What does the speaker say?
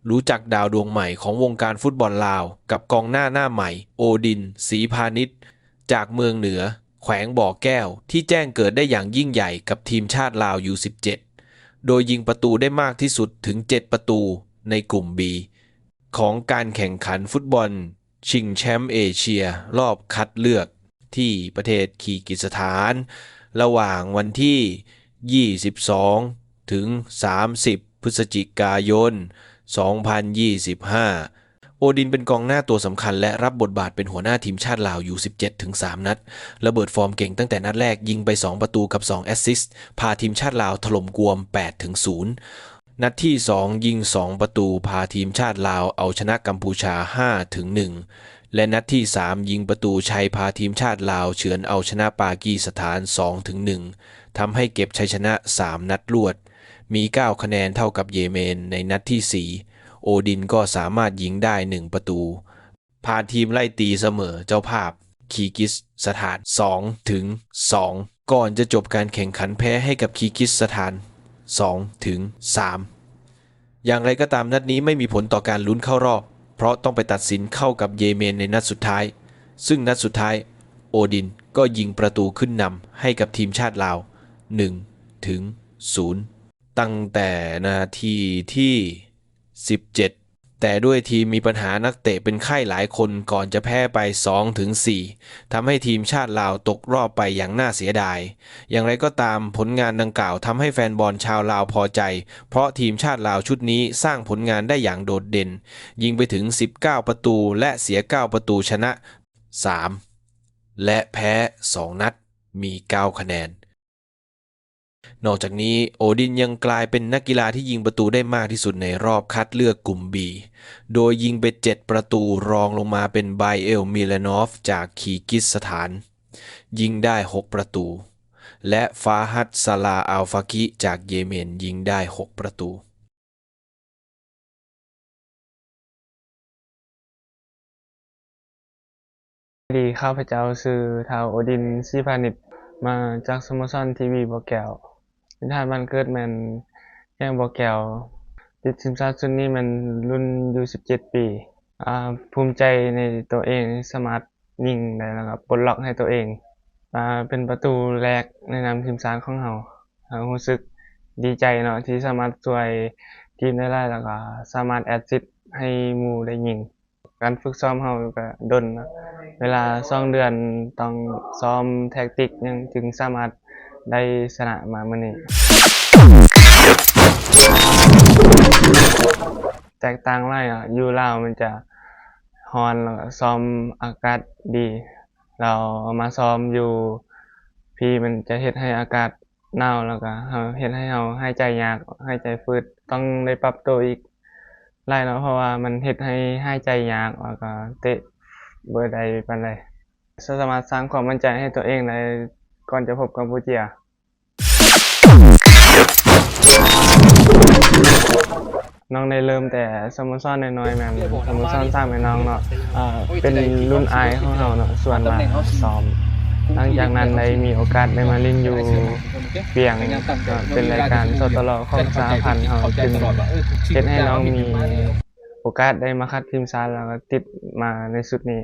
รู้จักดาวดวงใหม่ของวงการฟุตบอลลาวกับกองหน้าใหม่โอดินศรีพานิชจากเมืองเหนือแขวงบ่อแก้วที่แจ้งเกิดได้อย่างยิ่งใหญ่กับทีมชาติลาว U17 โดยยิงประตูได้มากที่สุดถึง7ประตูในกลุ่ม B ของการแข่งขันฟุตบอลชิงแชมป์เอเชียรอบคัดเลือกที่ประเทศคีร์กิสถานระหว่างวันที่ 22 ถึง 30 พฤศจิกายน 2025 โอดินเป็นกองหน้าตัวสำคัญและรับบทบาทเป็นหัวหน้าทีมชาติลาวอยู่17ถึง3นัดระเบิดฟอร์มเก่งตั้งแต่นัดแรกยิงไป2ประตูกับ2แอสซิสต์พาทีมชาติลาวถล่มกวม8ถึง0นัดที่2ยิง2ประตูพาทีมชาติลาวเอาชนะกัมพูชา5ถึง1และนัดที่3ยิงประตูชัยพาทีมชาติลาวเฉือนเอาชนะปากีสถาน2ถึง1ทำให้เก็บชัยชนะ3นัดรวดมี9คะแนนเท่ากับเยเมนในนัดที่4โอดินก็สามารถยิงได้1ประตูพาทีมไล่ตีเสมอเจ้าภาพคีร์กิสสถาน2ถึง2ก่อนจะจบการแข่งขันแพ้ให้กับคีร์กิสสถาน2ถึง3อย่างไรก็ตามนัดนี้ไม่มีผลต่อการลุ้นเข้ารอบเพราะต้องไปตัดสินเข้ากับเยเมนในนัดสุดท้ายซึ่งนัดสุดท้ายโอดินก็ยิงประตูขึ้นนำให้กับทีมชาติลาว1ถึง0ตั้งแต่นาทีที่17แต่ด้วยทีมมีปัญหานักเตะเป็นไข้หลายคนก่อนจะแพ้ไป2ถึง4ทำให้ทีมชาติลาวตกรอบไปอย่างน่าเสียดายอย่างไรก็ตามผลงานดังกล่าวทำให้แฟนบอลชาวลาวพอใจเพราะทีมชาติลาวชุดนี้สร้างผลงานได้อย่างโดดเด่นยิงไปถึง19ประตูและเสีย9ประตูชนะ3และแพ้2นัดมี9คะแนนนอกจากนี้โอดินยังกลายเป็นนักกีฬาที่ยิงประตูได้มากที่สุดในรอบคัดเลือกกลุ่ม B โดยยิงไป7ประตูรองลงมาเป็นไบเอลมิลานอฟจากคีร์กิสถานยิงได้6ประตูและฟาฮัดซาลาอัลฟากิจากเยเมนยิงได้6ประตูดีข้าพเจ้าชื่อท้าวโอดินศรีพานิชมาจากสโมสรทีวีบ่อแก้วนิทานบ้านเกิดแม่นแข้งบ่อแก้วติดทีมชาติชุดนี้มันรุ่นอยู่17ปีภูมิใจในตัวเองสามารถยิงได้แล้วก็ปลดล็อกให้ตัวเองเป็นประตูแรกในนามทีมชาติของเรารู้สึกดีใจเนาะที่สามารถช่วยทีมได้แล้วก็สามารถแอสซิสต์ให้หมู่ได้ยิงการฝึกซ้อมเราก็ดนนะเวลา2เดือนต้องซ้อมแท็กติกยังจึงสามารถได้ชนะมามื้อนี้แตกต่างหลายอยู่ลาวมันจะร้อนแล้วก็ซ้อมอากาศดีเรามาซ้อมอยู่พี่มันจะเฮ็ดให้อากาศหนาวแล้วก็เฮ็ดให้เราหายใจยากหายใจฝืดต้องได้ปรับตัวอีกหลายเนาะเพราะว่ามันเฮ็ดให้หายใจยากแล้วก็เตะบ่ได้ปานใดสามารถสร้างความมั่นใจให้ตัวเองได้ก่อนจะพบกัมพูชาน้องได้เริ่มแต่สโมสรน้อยๆแม่นสโมสรสร้างแม่น้องเนาะเป็นรุ่นอายของเราเนาะส่วนมากซ้อมหลังจากนั้นได้มีโอกาสได้มาเล่นอยู่เปียงเป็นรายการสตลของสหพันธ์เราจึงเฮ็ดให้น้องมีโอกาสได้มาคัดทีมชาติแล้วก็ติดมาในชุดนี้